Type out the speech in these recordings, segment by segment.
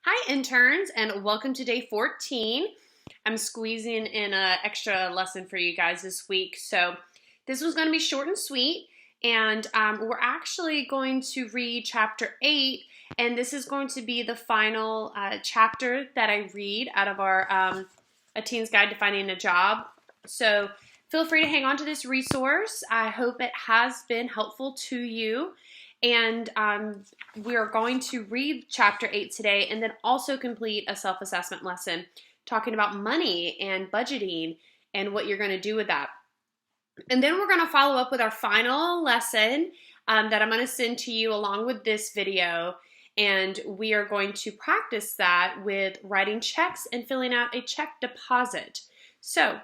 Hi interns, and welcome to day 14. I'm squeezing in an extra lesson for you guys this week. So this was going to be short and sweet, and we're actually going to read chapter 8, and this is going to be the final chapter that I read out of our A Teen's Guide to Finding a Job. So feel free to hang on to this resource. I hope it has been helpful to you. And we are going to read chapter 8 today and then also complete a self-assessment lesson talking about money and budgeting and what you're going to do with that. And then we're going to follow up with our final lesson that I'm going to send to you along with this video. And we are going to practice that with writing checks and filling out a check deposit. So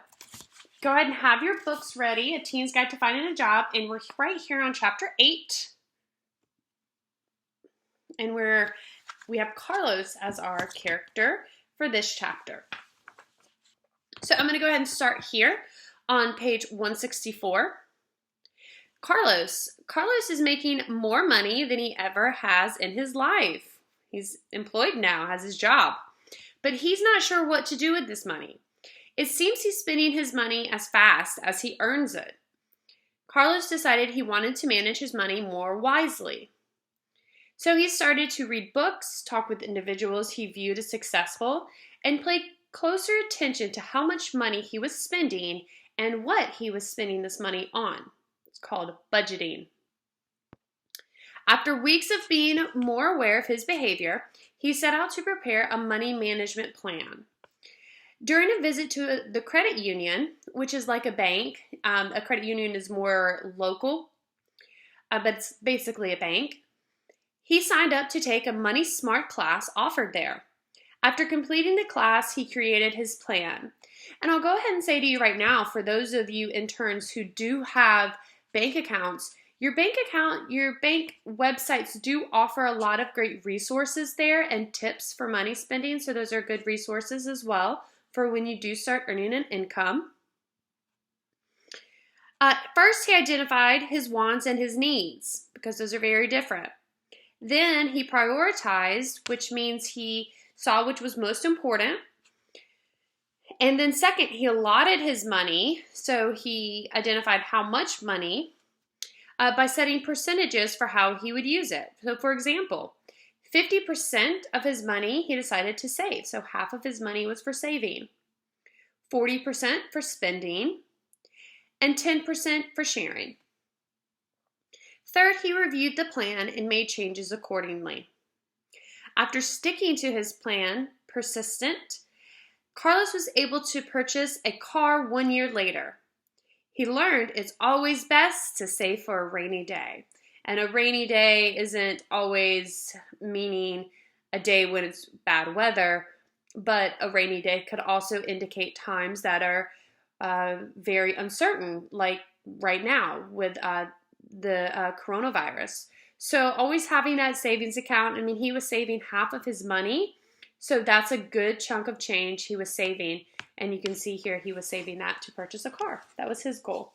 go ahead and have your books ready, A Teen's Guide to Finding a Job. And we're right here on chapter 8. And we have Carlos as our character for this chapter. So I'm going to go ahead and start here on page 164. Carlos is making more money than he ever has in his life. He's employed now, has his job, but he's not sure what to do with this money. It seems he's spending his money as fast as he earns it. Carlos decided he wanted to manage his money more wisely. So he started to read books, talk with individuals he viewed as successful, and pay closer attention to how much money he was spending and what he was spending this money on. It's called budgeting. After weeks of being more aware of his behavior, he set out to prepare a money management plan. During a visit to the credit union, which is like a bank, a credit union is more local, but it's basically a bank, he signed up to take a Money Smart class offered there. After completing the class, he created his plan. And I'll go ahead and say to you right now, for those of you interns who do have bank accounts, your bank websites do offer a lot of great resources there and tips for money spending. So those are good resources as well for when you do start earning an income. First, he identified his wants and his needs because those are very different. Then he prioritized, which means he saw which was most important. And then second, he allotted his money. So he identified how much money by setting percentages for how he would use it. So for example, 50% of his money he decided to save. So half of his money was for saving, 40% for spending, and 10% for sharing. Third, he reviewed the plan and made changes accordingly. After sticking to his plan, persistent, Carlos was able to purchase a car 1 year later. He learned it's always best to save for a rainy day. And a rainy day isn't always meaning a day when it's bad weather, but a rainy day could also indicate times that are very uncertain, like right now with the coronavirus. So always having that savings account. I mean, he was saving half of his money. So that's a good chunk of change he was saving. And you can see here, he was saving that to purchase a car. That was his goal.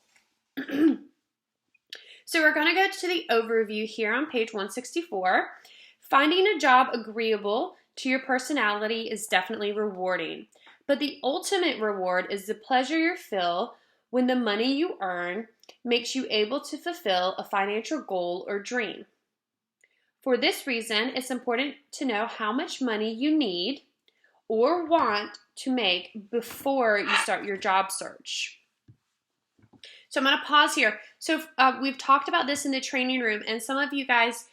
So we're going to go to the overview here on page 164. Finding a job agreeable to your personality is definitely rewarding. But the ultimate reward is the pleasure you feel when the money you earn makes you able to fulfill a financial goal or dream. For this reason, it's important to know how much money you need or want to make before you start your job search. So I'm going to pause here. So we've talked about this in the training room, and some of you guys,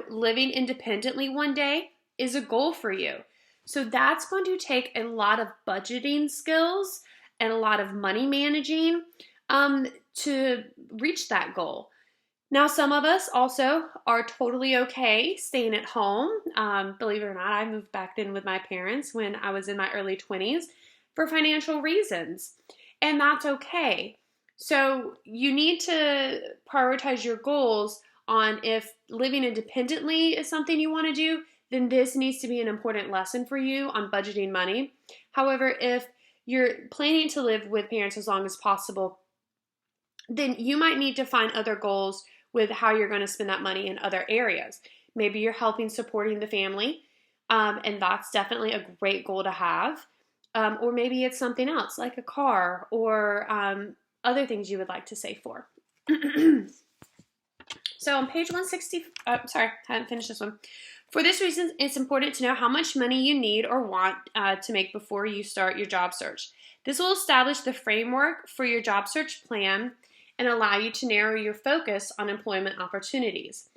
living independently one day is a goal for you. So that's going to take a lot of budgeting skills and a lot of money managing to reach that goal. Now, some of us also are totally okay staying at home. Believe it or not, I moved back in with my parents when I was in my early 20s for financial reasons, and that's okay. So you need to prioritize your goals on if living independently is something you want to do, then this needs to be an important lesson for you on budgeting money. However, if you're planning to live with parents as long as possible, then you might need to find other goals with how you're going to spend that money in other areas. Maybe you're helping supporting the family And that's definitely a great goal to have. Or maybe it's something else like a car or other things you would like to save for. So on page 160, sorry, I haven't finished this one. For this reason, it's important to know how much money you need or want to make before you start your job search. This will establish the framework for your job search plan and allow you to narrow your focus on employment opportunities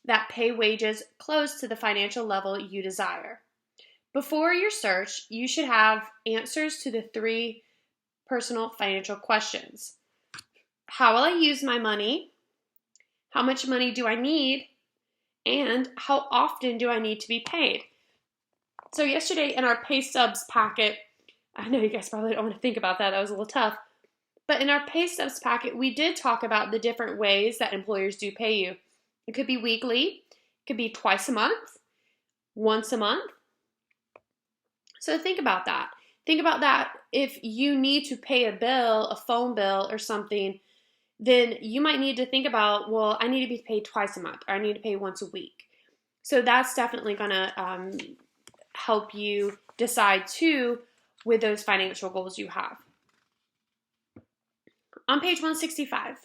that pay wages close to the financial level you desire. Before your search, you should have answers to the 3 personal financial questions. How will I use my money? How much money do I need? And how often do I need to be paid? So yesterday in our pay stubs packet, I know you guys probably don't want to think about that. That was a little tough. But in our pay stubs packet, we did talk about the different ways that employers do pay you. It could be weekly, it could be twice a month, once a month. So think about that. Think about that. If you need to pay a bill, a phone bill or something, then you might need to think about, well, I need to be paid twice a month or I need to pay once a week. So that's definitely going to help you decide too with those financial goals you have. On page 165,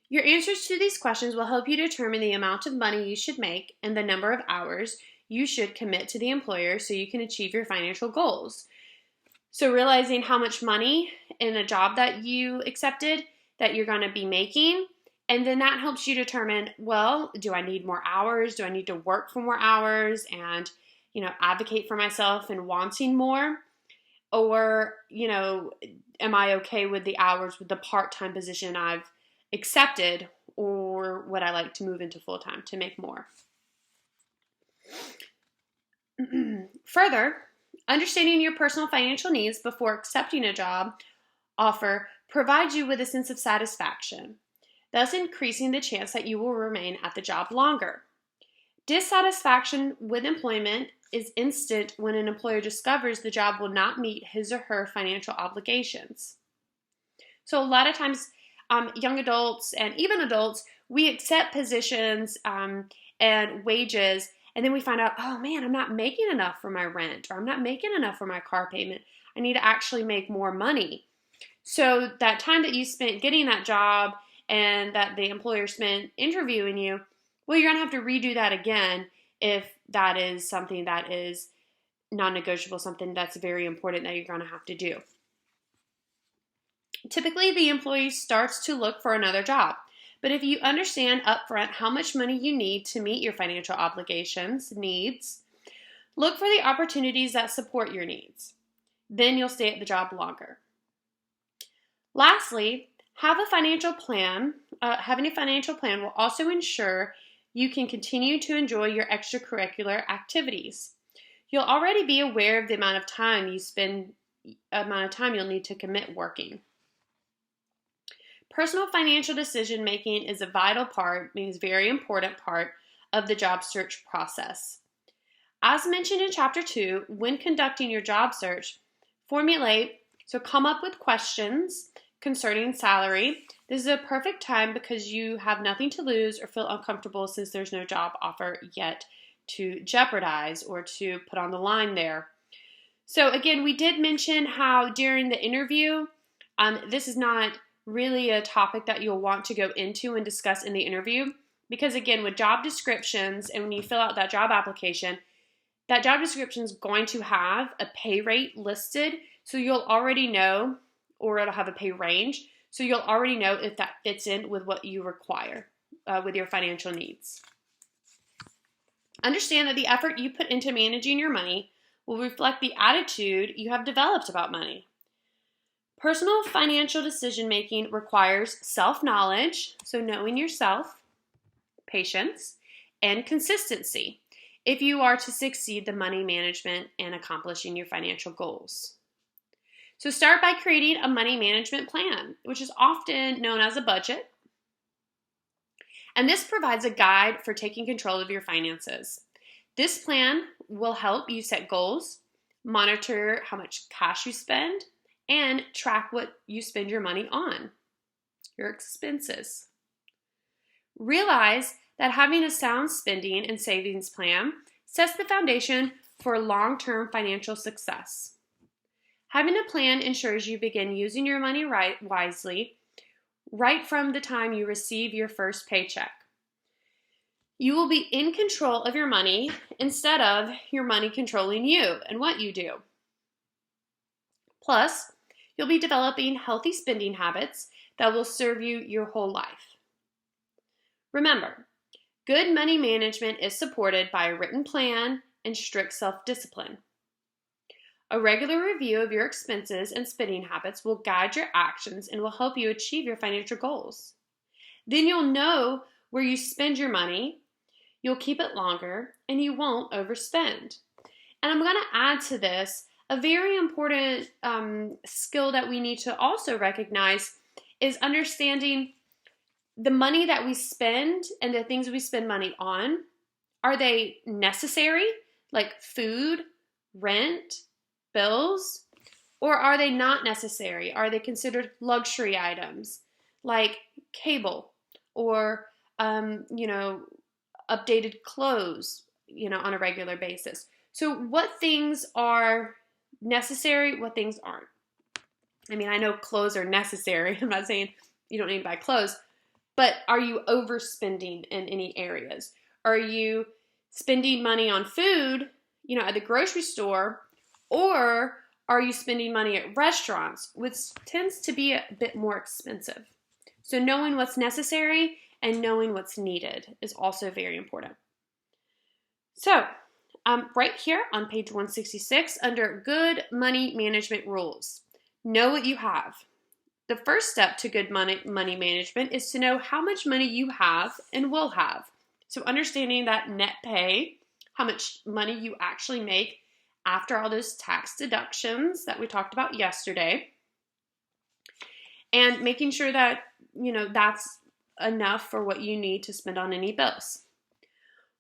your answers to these questions will help you determine the amount of money you should make and the number of hours you should commit to the employer so you can achieve your financial goals. So realizing how much money in a job that you accepted that you're going to be making, and then that helps you determine, well, do I need more hours? Do I need to work for more hours and, advocate for myself and wanting more? Or, am I okay with the hours with the part-time position I've accepted, or would I like to move into full-time to make more? Further, understanding your personal financial needs before accepting a job offer provides you with a sense of satisfaction, thus increasing the chance that you will remain at the job longer. Dissatisfaction with employment is instant when an employer discovers the job will not meet his or her financial obligations. So a lot of times, young adults and even adults, we accept positions and wages, and then we find out, oh man, I'm not making enough for my rent, or I'm not making enough for my car payment. I need to actually make more money. So that time that you spent getting that job and that the employer spent interviewing you, well, you're going to have to redo that again if that is something that is non-negotiable, something that's very important that you're going to have to do. Typically, the employee starts to look for another job. But if you understand upfront how much money you need to meet your financial needs, look for the opportunities that support your needs. Then you'll stay at the job longer. Lastly, having a financial plan will also ensure you can continue to enjoy your extracurricular activities. You'll already be aware of the amount of time you'll need to commit working. Personal financial decision making is a very important part of the job search process. As mentioned in Chapter 2, when conducting your job search, come up with questions concerning salary. This is a perfect time because you have nothing to lose or feel uncomfortable since there's no job offer yet to jeopardize or to put on the line there. So again, we did mention how during the interview, this is not really a topic that you'll want to go into and discuss in the interview because again, with job descriptions and when you fill out that job application, that job description is going to have a pay rate listed, so you'll already know, or it'll have a pay range, so you'll already know if that fits in with what you require with your financial needs. Understand that the effort you put into managing your money will reflect the attitude you have developed about money. Personal financial decision making requires self-knowledge, so knowing yourself, patience, and consistency if you are to succeed the money management and accomplishing your financial goals. So start by creating a money management plan, which is often known as a budget. And this provides a guide for taking control of your finances. This plan will help you set goals, monitor how much cash you spend, and track what you spend your money on, your expenses. Realize that having a sound spending and savings plan sets the foundation for long-term financial success. Having a plan ensures you begin using your money wisely right from the time you receive your first paycheck. You will be in control of your money instead of your money controlling you and what you do. Plus, you'll be developing healthy spending habits that will serve you your whole life. Remember, good money management is supported by a written plan and strict self-discipline. A regular review of your expenses and spending habits will guide your actions and will help you achieve your financial goals. Then you'll know where you spend your money, you'll keep it longer, and you won't overspend. And I'm going to add to this a very important skill that we need to also recognize is understanding the money that we spend and the things we spend money on. Are they necessary, like food, rent, bills, or are they not necessary? Are they considered luxury items like cable or, updated clothes, on a regular basis? So what things are necessary, what things aren't? I mean, I know clothes are necessary. I'm not saying you don't need to buy clothes, but are you overspending in any areas? Are you spending money on food, at the grocery store, or are you spending money at restaurants, which tends to be a bit more expensive? So knowing what's necessary and knowing what's needed is also very important. So right here on page 166 under Good Money Management Rules, know what you have. The first step to good money management is to know how much money you have and will have. So understanding that net pay, how much money you actually make after all those tax deductions that we talked about yesterday, and making sure that, that's enough for what you need to spend on any bills.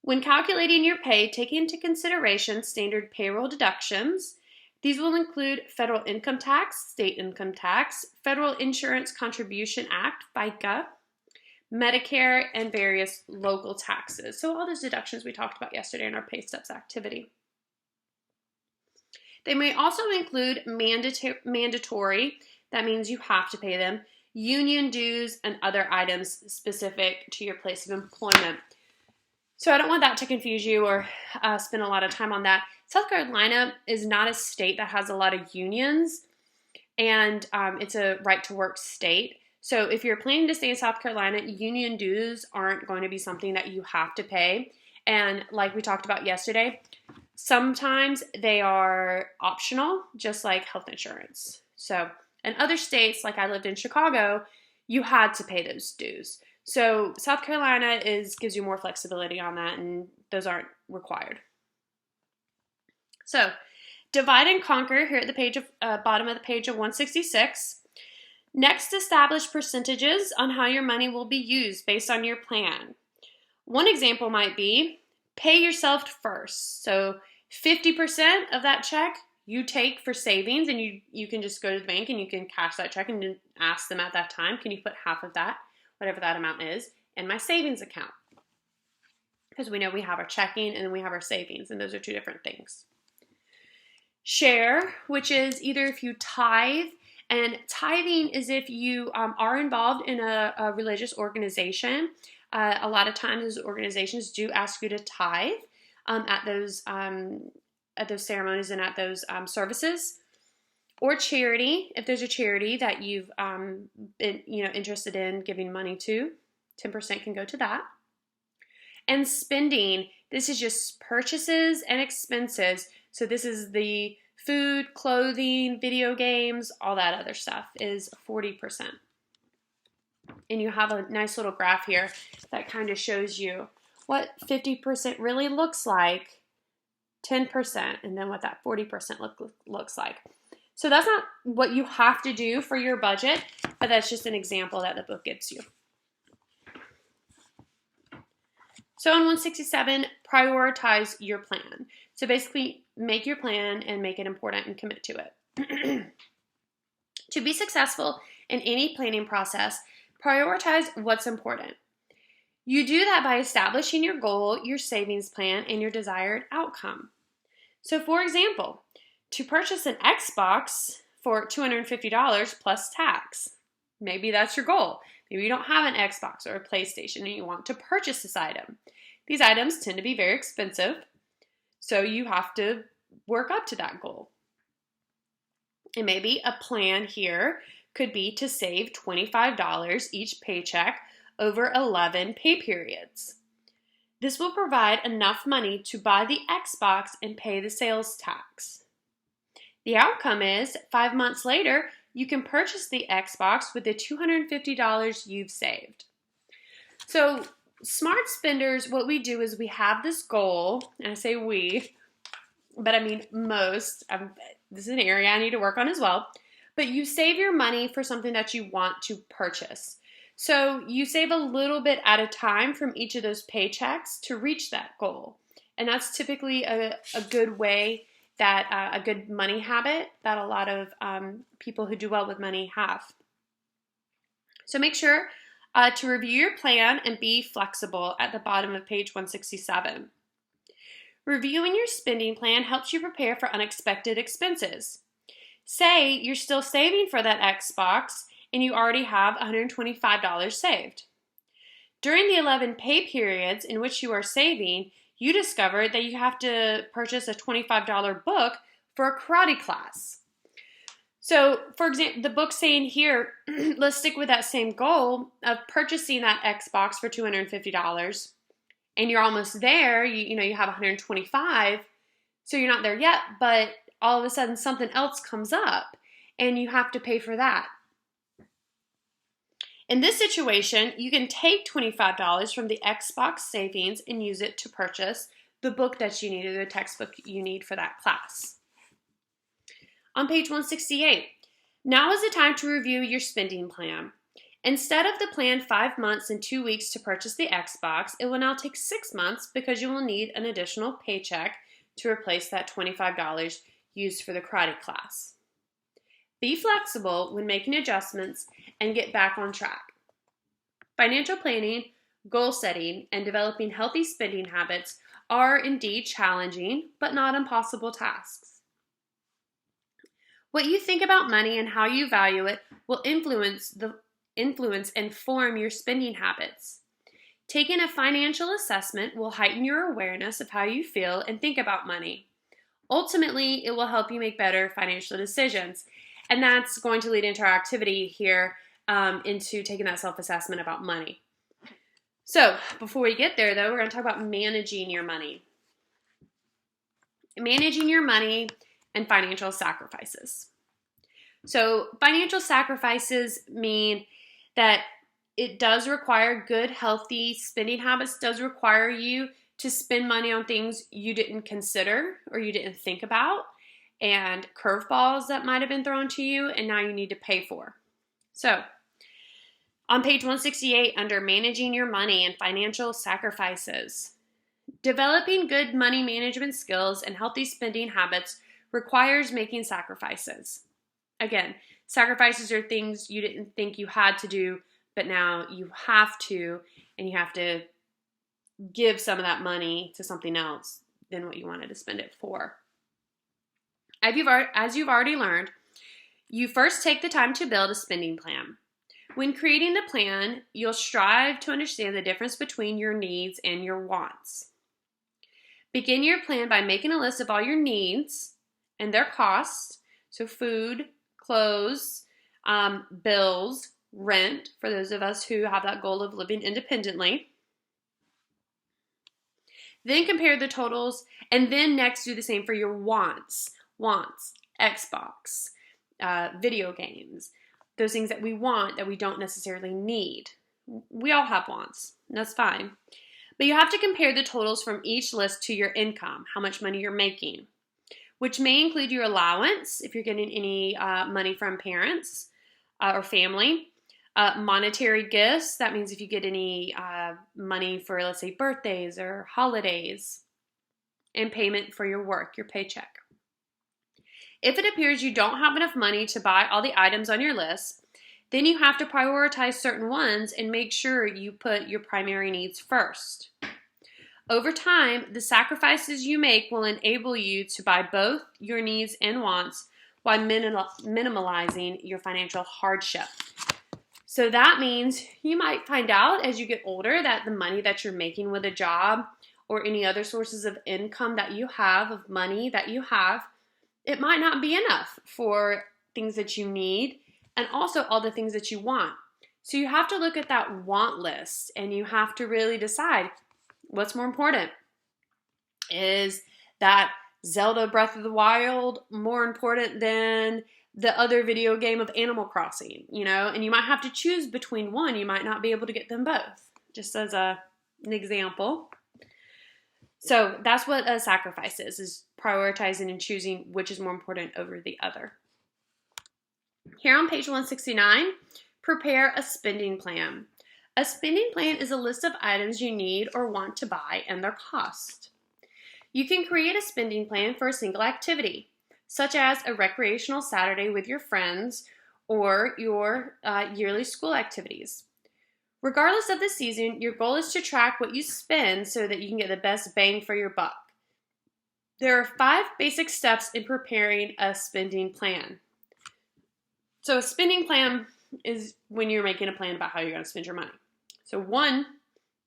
When calculating your pay, take into consideration standard payroll deductions. These will include federal income tax, state income tax, Federal Insurance Contribution Act, FICA, Medicare, and various local taxes. So all those deductions we talked about yesterday in our pay stubs activity. They may also include mandatory, that means you have to pay them, union dues, and other items specific to your place of employment. So I don't want that to confuse you or spend a lot of time on that. South Carolina is not a state that has a lot of unions, and it's a right-to-work state. So if you're planning to stay in South Carolina, union dues aren't going to be something that you have to pay. And like we talked about yesterday, sometimes they are optional, just like health insurance. So in other states, like I lived in Chicago, you had to pay those dues. So South Carolina gives you more flexibility on that, and those aren't required. So divide and conquer here at the bottom of the page of 166. Next, establish percentages on how your money will be used based on your plan. One example might be pay yourself first. So 50% of that check you take for savings, and you can just go to the bank and you can cash that check and ask them at that time, can you put half of that, whatever that amount is, in my savings account? Because we know we have our checking and then we have our savings, and those are two different things. Share, which is either if you tithe, and tithing is if you are involved in a religious organization. A lot of times those organizations do ask you to tithe at those ceremonies and at those services. Or charity, if there's a charity that you've been interested in giving money to, 10% can go to that. And spending, this is just purchases and expenses. So this is the food, clothing, video games, all that other stuff is 40%. And you have a nice little graph here that kind of shows you what 50% really looks like, 10%, and then what that 40% looks like. So that's not what you have to do for your budget, but that's just an example that the book gives you. So in 167, prioritize your plan. So basically, make your plan and make it important and commit to it. To be successful in any planning process, prioritize what's important. You do that by establishing your goal, your savings plan, and your desired outcome. So for example, to purchase an Xbox for $250 plus tax, maybe that's your goal. Maybe you don't have an Xbox or a PlayStation and you want to purchase this item. These items tend to be very expensive, so you have to work up to that goal. And maybe a plan here could be to save $25 each paycheck over 11 pay periods. This will provide enough money to buy the Xbox and pay the sales tax. The outcome is 5 months later, you can purchase the Xbox with the $250 you've saved. So smart spenders, what we do is we have this goal, and I say we, but I mean most. This is an area I need to work on as well. But you save your money for something that you want to purchase. So you save a little bit at a time from each of those paychecks to reach that goal. And that's typically a good way that a good money habit that a lot of people who do well with money have. So make sure to review your plan and be flexible at the bottom of page 167. Reviewing your spending plan helps you prepare for unexpected expenses. Say you're still saving for that Xbox and you already have $125 saved. During the 11 pay periods in which you are saving, you discover that you have to purchase a $25 book for a karate class. So, for example, the book saying here, let's stick with that same goal of purchasing that Xbox for $250, and you're almost there, you have $125, so you're not there yet, but all of a sudden something else comes up, and you have to pay for that. In this situation, you can take $25 from the Xbox savings and use it to purchase the book that you need or the textbook you need for that class. On page 168, now is the time to review your spending plan. Instead of the planned 5 months and 2 weeks to purchase the Xbox, it will now take 6 months because you will need an additional paycheck to replace that $25 used for the karate class. Be flexible when making adjustments and get back on track. Financial planning, goal setting, and developing healthy spending habits are indeed challenging, but not impossible tasks. What you think about money and how you value it will influence and form your spending habits. Taking a financial assessment will heighten your awareness of how you feel and think about money. Ultimately, it will help you make better financial decisions. And that's going to lead into our activity here, into taking that self-assessment about money. So before we get there, though, we're going to talk about managing your money. Managing your money and financial sacrifices. So financial sacrifices mean that it does require good, healthy spending habits, does require you to spend money on things you didn't consider or you didn't think about, and curveballs that might have been thrown to you and now you need to pay for. So on page 168 under managing your money and financial sacrifices, developing good money management skills and healthy spending habits requires making sacrifices. Again, sacrifices are things you didn't think you had to do, but now you have to, and you have to give some of that money to something else than what you wanted to spend it for. As you've already learned, you first take the time to build a spending plan. When creating the plan, you'll strive to understand the difference between your needs and your wants. Begin your plan by making a list of all your needs and their costs, so food, clothes, bills, rent, for those of us who have that goal of living independently. Then compare the totals, and then next do the same for your wants. Wants, Xbox, video games, those things that we want that we don't necessarily need. We all have wants, and that's fine. But you have to compare the totals from each list to your income, how much money you're making, which may include your allowance, if you're getting any money from parents or family, monetary gifts, that means if you get any money for, let's say, birthdays or holidays, and payment for your work, your paycheck. If it appears you don't have enough money to buy all the items on your list, then you have to prioritize certain ones and make sure you put your primary needs first. Over time, the sacrifices you make will enable you to buy both your needs and wants while minimalizing your financial hardship. So that means you might find out as you get older that the money that you're making with a job or any other sources of income that you have, of money that you have, it might not be enough for things that you need and also all the things that you want. So you have to look at that want list and you have to really decide what's more important. Is that Zelda Breath of the Wild more important than the other video game of Animal Crossing, and you might have to choose between one. You might not be able to get them both, just as an example. So that's what a sacrifice is prioritizing and choosing which is more important over the other. Here on page 169, prepare a spending plan. A spending plan is a list of items you need or want to buy and their cost. You can create a spending plan for a single activity, such as a recreational Saturday with your friends or your yearly school activities. Regardless of the season, your goal is to track what you spend so that you can get the best bang for your buck. There are 5 basic steps in preparing a spending plan. So a spending plan is when you're making a plan about how you're going to spend your money. So 1,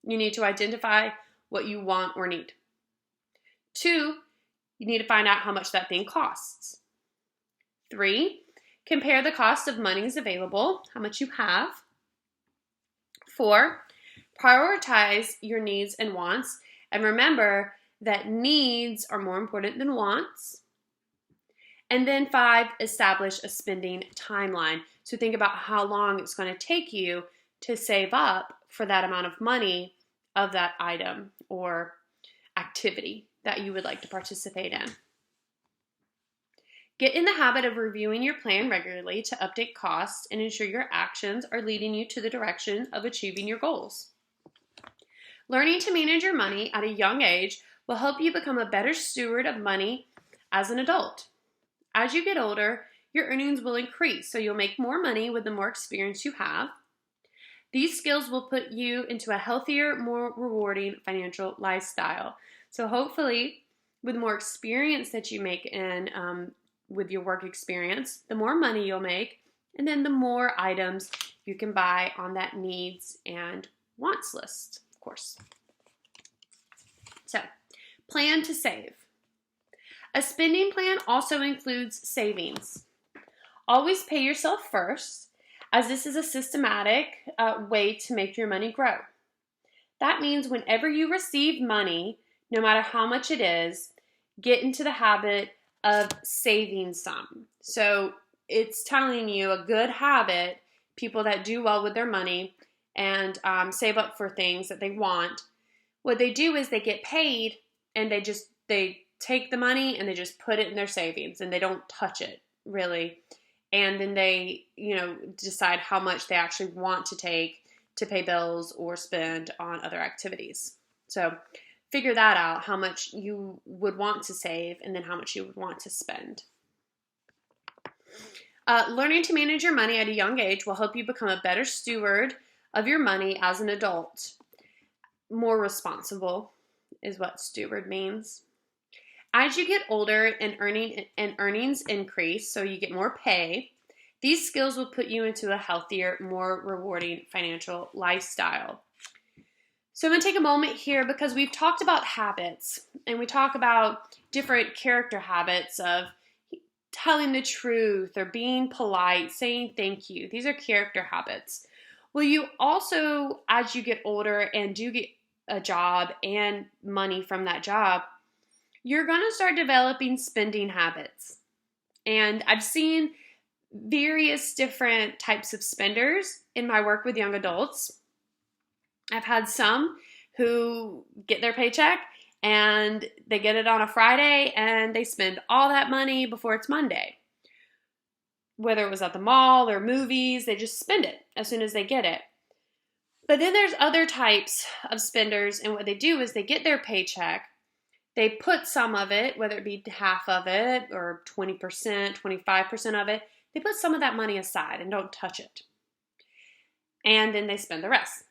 you need to identify what you want or need. 2, you need to find out how much that thing costs. 3, compare the cost of monies available, how much you have. 4, prioritize your needs and wants, and remember that needs are more important than wants. And then 5, establish a spending timeline. So think about how long it's going to take you to save up for that amount of money of that item or activity that you would like to participate in. Get in the habit of reviewing your plan regularly to update costs and ensure your actions are leading you to the direction of achieving your goals. Learning to manage your money at a young age will help you become a better steward of money as an adult. As you get older, your earnings will increase, so you'll make more money with the more experience you have. These skills will put you into a healthier, more rewarding financial lifestyle. So hopefully, with more experience that you make in with your work experience, the more money you'll make, and then the more items you can buy on that needs and wants list, of course. So, plan to save. A spending plan also includes savings. Always pay yourself first, as this is a systematic way to make your money grow. That means whenever you receive money, no matter how much it is, get into the habit of saving some. So it's telling you a good habit, people that do well with their money and save up for things that they want. What they do is they get paid and they take the money and they just put it in their savings and they don't touch it really. And then they, decide how much they actually want to take to pay bills or spend on other activities. So figure that out, how much you would want to save and then how much you would want to spend. Learning to manage your money at a young age will help you become a better steward of your money as an adult. More responsible is what steward means. As you get older and earnings increase, so you get more pay, these skills will put you into a healthier, more rewarding financial lifestyle. So I'm going to take a moment here because we've talked about habits and we talk about different character habits of telling the truth or being polite, saying thank you. These are character habits. Well, you also, as you get older and do get a job and money from that job, you're going to start developing spending habits. And I've seen various different types of spenders in my work with young adults. I've had some who get their paycheck and they get it on a Friday and they spend all that money before it's Monday. Whether it was at the mall or movies, they just spend it as soon as they get it. But then there's other types of spenders, and what they do is they get their paycheck, they put some of it, whether it be half of it or 20%, 25% of it, they put some of that money aside and don't touch it. And then they spend the rest.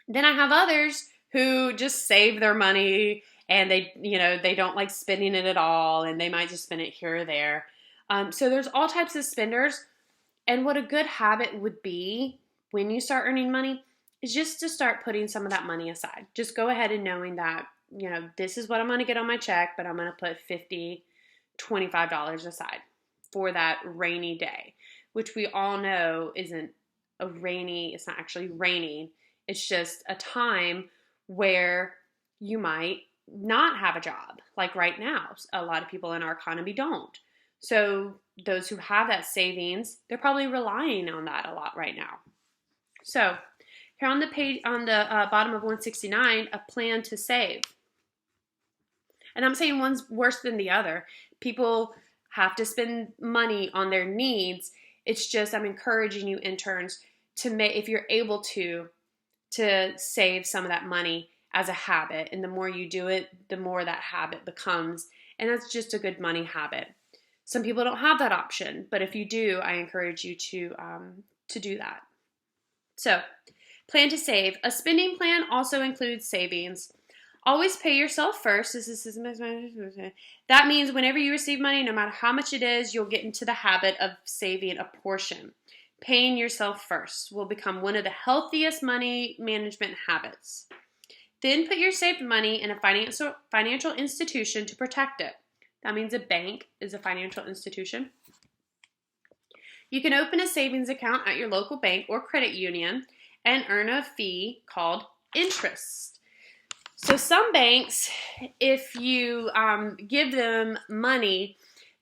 Then I have others who just save their money and they don't like spending it at all, and they might just spend it here or there. So there's all types of spenders. And what a good habit would be when you start earning money is just to start putting some of that money aside. Just go ahead and knowing that, this is what I'm going to get on my check, but I'm going to put $50, $25 aside for that rainy day, which we all know isn't it's not actually raining. It's just a time where you might not have a job. Like right now, a lot of people in our economy don't. So those who have that savings, they're probably relying on that a lot right now. So here on the page, on the bottom of 169, a plan to save. And I'm saying one's worse than the other. People have to spend money on their needs. It's just I'm encouraging you interns to make, if you're able to save some of that money as a habit. And the more you do it, the more that habit becomes. And that's just a good money habit. Some people don't have that option, but if you do, I encourage you to do that. So, plan to save. A spending plan also includes savings. Always pay yourself first. That means whenever you receive money, no matter how much it is, you'll get into the habit of saving a portion. Paying yourself first will become one of the healthiest money management habits. Then put your saved money in a financial institution to protect it. That means a bank is a financial institution. You can open a savings account at your local bank or credit union and earn a fee called interest. So some banks, if you give them money,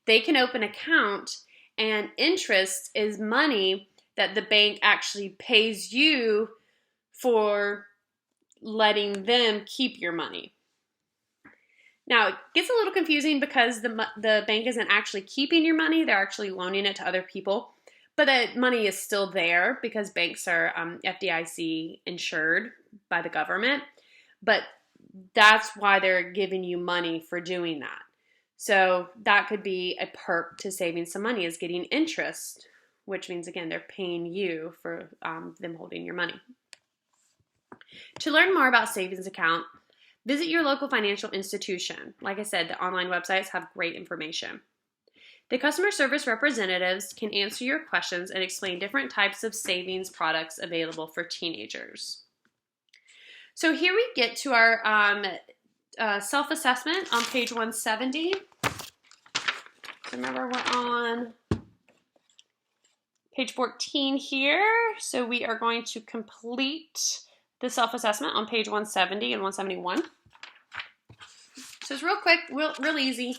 they can open an account, and interest is money that the bank actually pays you for letting them keep your money. Now, it gets a little confusing because the bank isn't actually keeping your money. They're actually loaning it to other people. But that money is still there because banks are FDIC insured by the government. But that's why they're giving you money for doing that. So that could be a perk to saving some money, is getting interest, which means, again, they're paying you for them holding your money. To learn more about savings account, visit your local financial institution. Like I said, the online websites have great information. The customer service representatives can answer your questions and explain different types of savings products available for teenagers. So here we get to our self-assessment on page 170. Remember, we're on page 14 here. So we are going to complete the self-assessment on page 170 and 171. So it's real quick, real easy.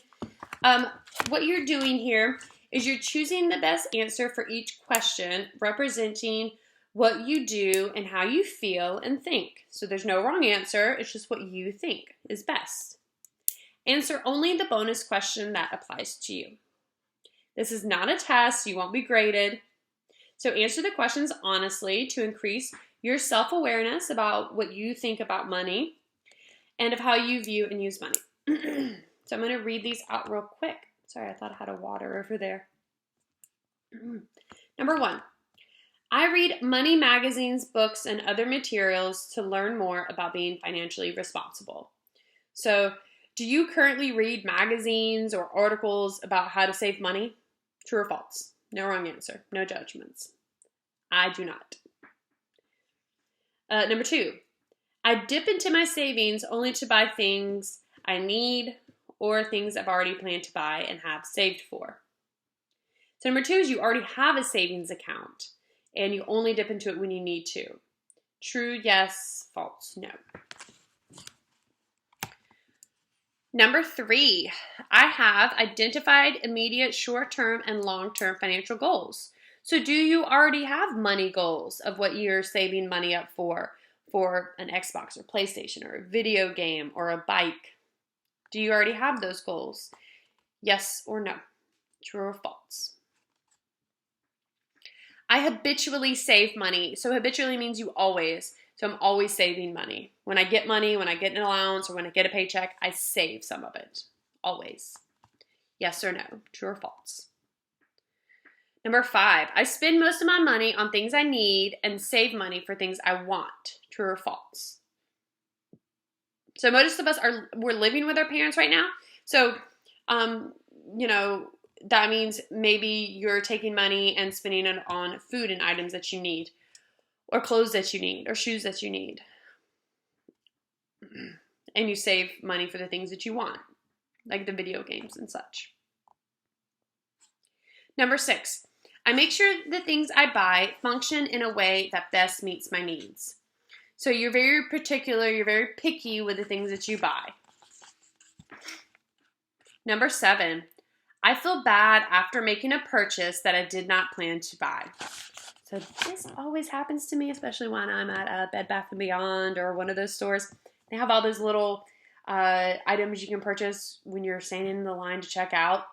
What you're doing here is you're choosing the best answer for each question, representing what you do and how you feel and think. So there's no wrong answer, it's just what you think is best. Answer only the bonus question that applies to you. This is not a test, you won't be graded. So answer the questions honestly to increase your self-awareness about what you think about money and of how you view and use money. So I'm going to read these out real quick. Sorry, I thought I had a water over there. Number 1, I read money magazines, books, and other materials to learn more about being financially responsible. So do you currently read magazines or articles about how to save money? True or false? No wrong answer. No judgments. I do not. Number 2, I dip into my savings only to buy things I need or things I've already planned to buy and have saved for. So number 2 is you already have a savings account and you only dip into it when you need to. True, yes. False, no. Number 3, I have identified immediate short-term and long-term financial goals. So do you already have money goals of what you're saving money up for an Xbox or PlayStation or a video game or a bike? Do you already have those goals? Yes or no? True or false? I habitually save money. So habitually means you always. So I'm always saving money. When I get money, when I get an allowance, or when I get a paycheck, I save some of it. Always. Yes or no? True or false? Number 5, I spend most of my money on things I need and save money for things I want. True or false? So most of us we're living with our parents right now. So, you know, that means maybe you're taking money and spending it on food and items that you need, or clothes that you need, or shoes that you need. And you save money for the things that you want, like the video games and such. Number 6, I make sure the things I buy function in a way that best meets my needs. So you're very particular, you're very picky with the things that you buy. Number 7, I feel bad after making a purchase that I did not plan to buy. So this always happens to me, especially when I'm at a Bed Bath & Beyond or one of those stores. They have all those little items you can purchase when you're standing in the line to check out.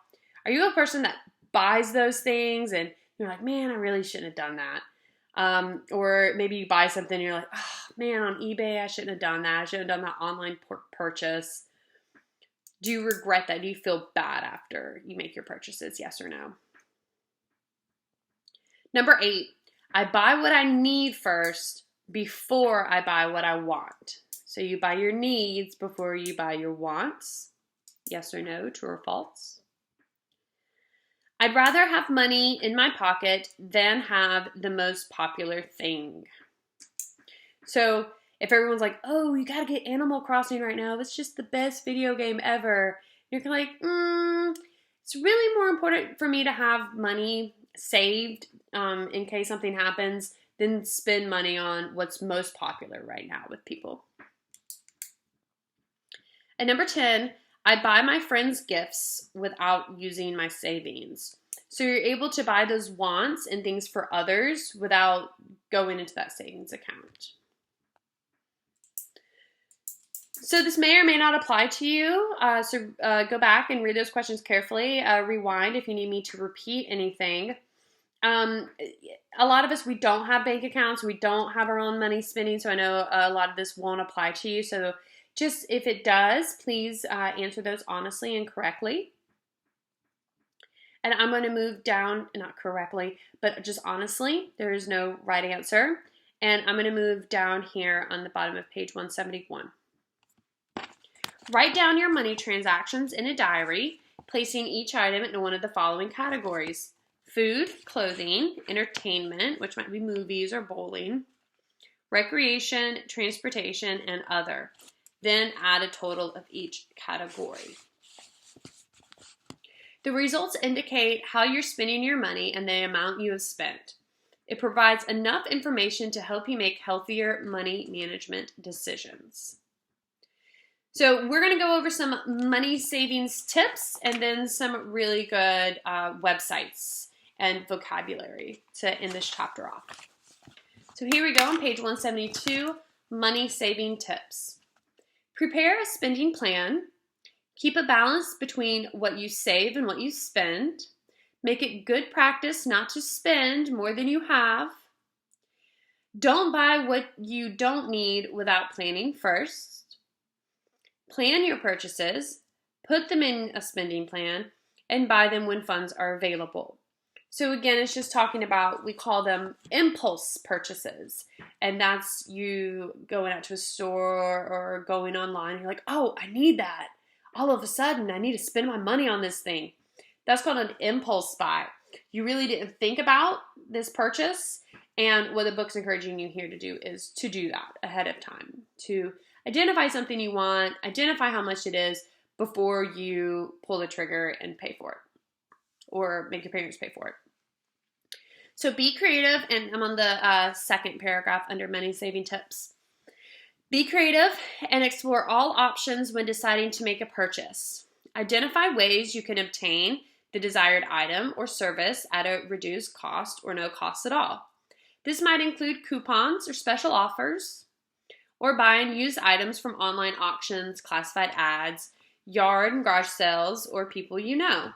Are you a person that buys those things and you're like, man, I really shouldn't have done that? Or maybe you buy something and you're like, oh, man, on eBay, I shouldn't have done that. I shouldn't have done that online purchase. Do you regret that? Do you feel bad after you make your purchases? Yes or no? Number 8, I buy what I need first before I buy what I want. So you buy your needs before you buy your wants. Yes or no, true or false? I'd rather have money in my pocket than have the most popular thing. So if everyone's like, oh, you got to get Animal Crossing right now, it's just the best video game ever. You're like, it's really more important for me to have money saved in case something happens than spend money on what's most popular right now with people. And number 10, I buy my friends gifts without using my savings. So you're able to buy those wants and things for others without going into that savings account. So this may or may not apply to you. So go back and read those questions carefully. Rewind if you need me to repeat anything. A lot of us, we don't have bank accounts. We don't have our own money spending. So I know a lot of this won't apply to you. So just if it does, please answer those honestly and correctly. And I'm going to move down, not correctly, but just honestly. There is no right answer. And I'm going to move down here on the bottom of page 171. Write down your money transactions in a diary, placing each item in one of the following categories: food, clothing, entertainment, which might be movies or bowling, recreation, transportation, and other. Then add a total of each category. The results indicate how you're spending your money and the amount you have spent. It provides enough information to help you make healthier money management decisions. So we're going to go over some money savings tips and then some really good websites and vocabulary to end this chapter off. So here we go on page 172, money saving tips. Prepare a spending plan. Keep a balance between what you save and what you spend. Make it good practice not to spend more than you have. Don't buy what you don't need without planning first. Plan your purchases, put them in a spending plan, and buy them when funds are available. So again, it's just talking about, we call them impulse purchases. And that's you going out to a store or going online. You're like, oh, I need that. All of a sudden, I need to spend my money on this thing. That's called an impulse buy. You really didn't think about this purchase. And what the book's encouraging you here to do is to do that ahead of time. To identify something you want, identify how much it is before you pull the trigger and pay for it. Or make your parents pay for it. So be creative, and I'm on the second paragraph under money saving tips. Be creative and explore all options when deciding to make a purchase. Identify ways you can obtain the desired item or service at a reduced cost or no cost at all. This might include coupons or special offers, or buy and use items from online auctions, classified ads, yard and garage sales, or people you know.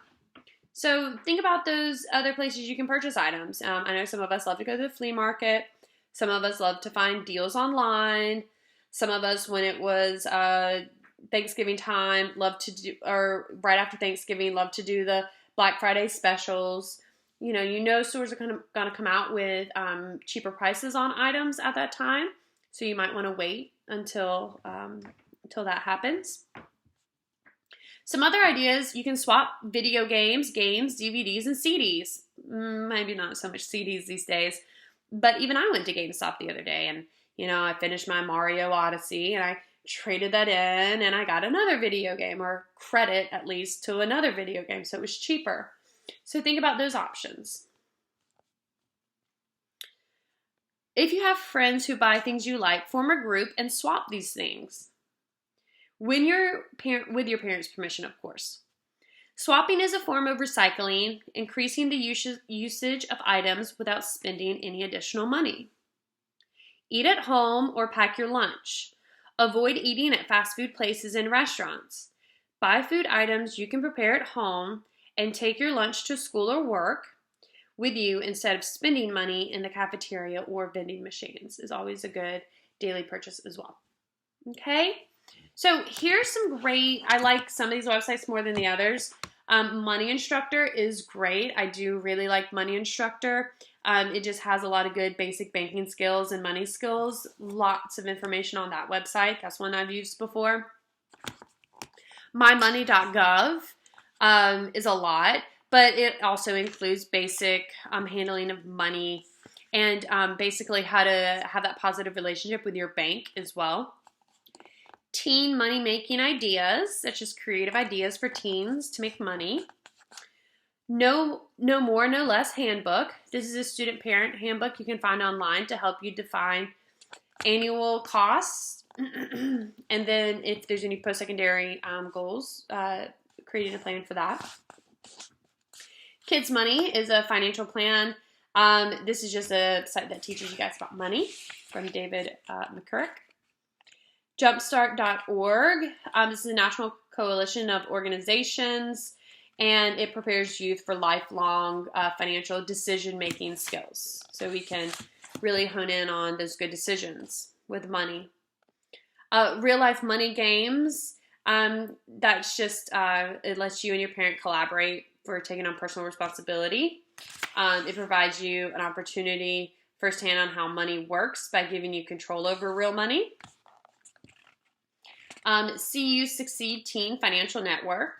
So think about those other places you can purchase items. I know some of us love to go to the flea market. Some of us love to find deals online. Some of us, when it was Thanksgiving time, love to do, or right after Thanksgiving, love to do the Black Friday specials. You know stores are going to come out with cheaper prices on items at that time. So you might want to wait until until that happens. Some other ideas, you can swap video games, DVDs, and CDs. Maybe not so much CDs these days, but even I went to GameStop the other day and, I finished my Mario Odyssey and I traded that in and I got another video game, or credit at least to another video game, so it was cheaper. So think about those options. If you have friends who buy things you like, form a group and swap these things. With your parents' permission, of course. Swapping is a form of recycling, increasing the usage of items without spending any additional money. Eat at home or pack your lunch. Avoid eating at fast food places and restaurants. Buy food items you can prepare at home and take your lunch to school or work with you instead of spending money in the cafeteria or vending machines is always a good daily purchase as well. Okay? So here's some great, I like some of these websites more than the others. Money Instructor is great. I do really like Money Instructor. It just has a lot of good basic banking skills and money skills. Lots of information on that website. That's one I've used before. MyMoney.gov is a lot, but it also includes basic handling of money and basically how to have that positive relationship with your bank as well. Teen money making ideas, such as creative ideas for teens to make money. No More, No Less handbook. This is a student parent handbook you can find online to help you define annual costs. And then if there's any post-secondary goals, creating a plan for that. Kids Money is a financial plan. This is just a site that teaches you guys about money from David McCurrick. Jumpstart.org. This is a national coalition of organizations, and it prepares youth for lifelong financial decision-making skills. So we can really hone in on those good decisions with money. Real Life Money Games. That's just, it lets you and your parent collaborate for taking on personal responsibility. It provides you an opportunity firsthand on how money works by giving you control over real money. CU Succeed Teen Financial Network.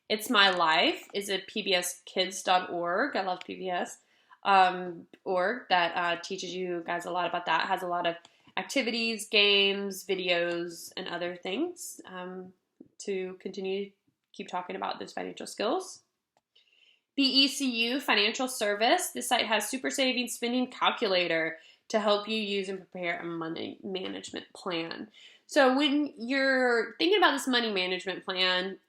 It's My Life is a pbskids.org. I love PBS. Org that teaches you guys a lot about that. It has a lot of activities, games, videos, and other things to continue to keep talking about those financial skills. BECU Financial Service. This site has Super Savings Spending Calculator to help you use and prepare a money management plan. So when you're thinking about this money management plan,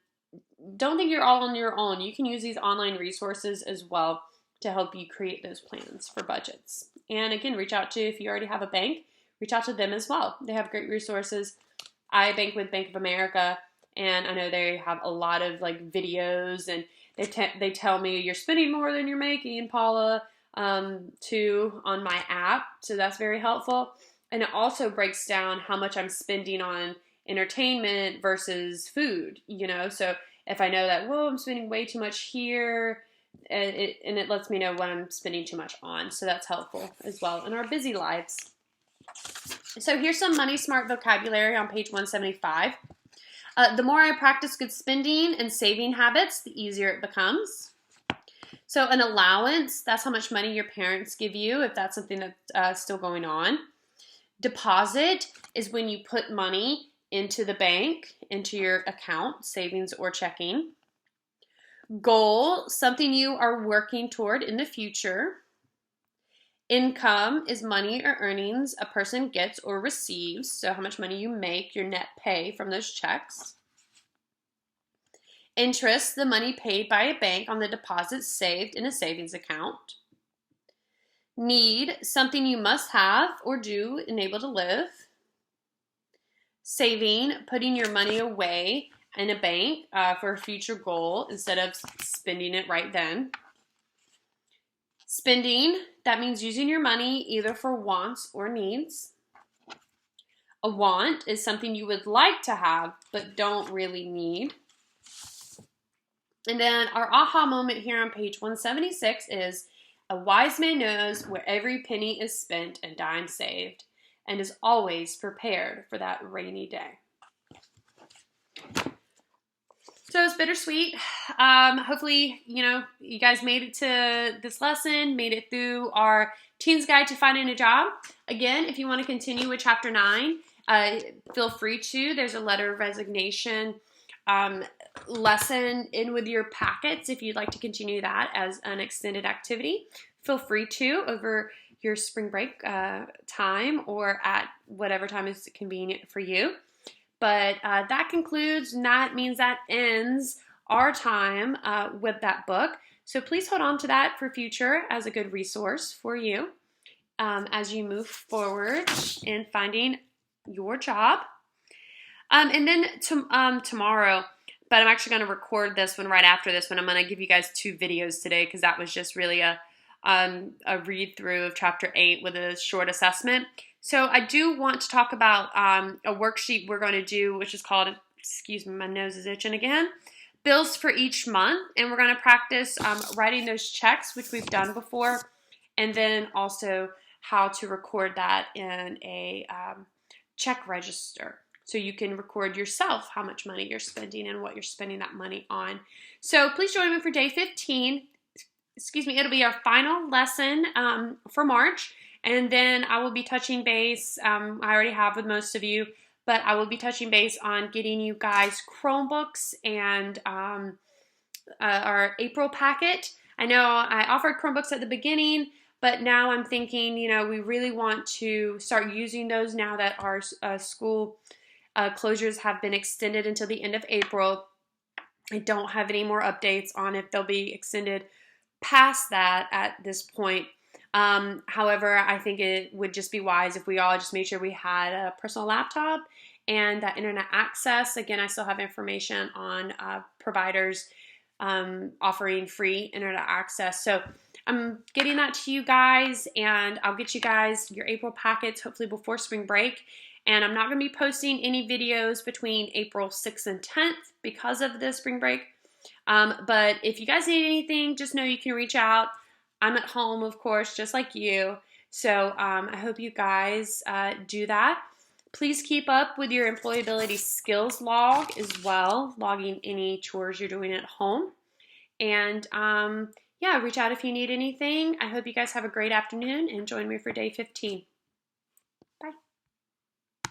don't think you're all on your own. You can use these online resources as well to help you create those plans for budgets. And again, reach out to, if you already have a bank, reach out to them as well. They have great resources. I bank with Bank of America, and I know they have a lot of like videos, and they tell me you're spending more than you're making, Paula, too, on my app. So that's very helpful. And it also breaks down how much I'm spending on entertainment versus food, So if I know that, I'm spending way too much here, and it lets me know what I'm spending too much on. So that's helpful as well in our busy lives. So here's some money smart vocabulary on page 175. The more I practice good spending and saving habits, the easier it becomes. So an allowance, that's how much money your parents give you, if that's something that's still going on. Deposit is when you put money into the bank, into your account, savings or checking. Goal, something you are working toward in the future. Income is money or earnings a person gets or receives, so how much money you make, your net pay from those checks. Interest, the money paid by a bank on the deposits saved in a savings account. Need, something you must have or do and able to live. Saving, putting your money away in a bank for a future goal instead of spending it right then. Spending, that means using your money either for wants or needs. A want is something you would like to have but don't really need. And then our aha moment here on page 176 is, a wise man knows where every penny is spent and dime saved, and is always prepared for that rainy day. So it's bittersweet. Hopefully, you guys made it to this lesson, made it through our Teen's Guide to Finding a Job. Again, if you want to continue with Chapter 9, feel free to. There's a letter of resignation lesson in with your packets if you'd like to continue that as an extended activity. Feel free to over your spring break time or at whatever time is convenient for you. But that concludes, and that means that ends our time with that book. So please hold on to that for future as a good resource for you as you move forward in finding your job. And then tomorrow, but I'm actually going to record this one right after this one. I'm going to give you guys 2 videos today because that was just really a read through of Chapter 8 with a short assessment. So I do want to talk about a worksheet we're going to do, which is called, excuse me, my nose is itching again, bills for each month. And we're going to practice writing those checks, which we've done before, and then also how to record that in a check register. So you can record yourself how much money you're spending and what you're spending that money on. So please join me for day 15. Excuse me, it'll be our final lesson for March. And then I will be touching base, I already have with most of you, but I will be touching base on getting you guys Chromebooks and our April packet. I know I offered Chromebooks at the beginning, but now I'm thinking, we really want to start using those now that our school closures have been extended until the end of April. I don't have any more updates on if they'll be extended past that at this point. However, I think it would just be wise if we all just made sure we had a personal laptop and that internet access. Again, I still have information on providers offering free internet access. So I'm getting that to you guys, and I'll get you guys your April packets hopefully before spring break. And I'm not going to be posting any videos between April 6th and 10th because of the spring break. But if you guys need anything, just know you can reach out. I'm at home, of course, just like you. So I hope you guys do that. Please keep up with your employability skills log as well, logging any chores you're doing at home. And yeah, reach out if you need anything. I hope you guys have a great afternoon and join me for day 15.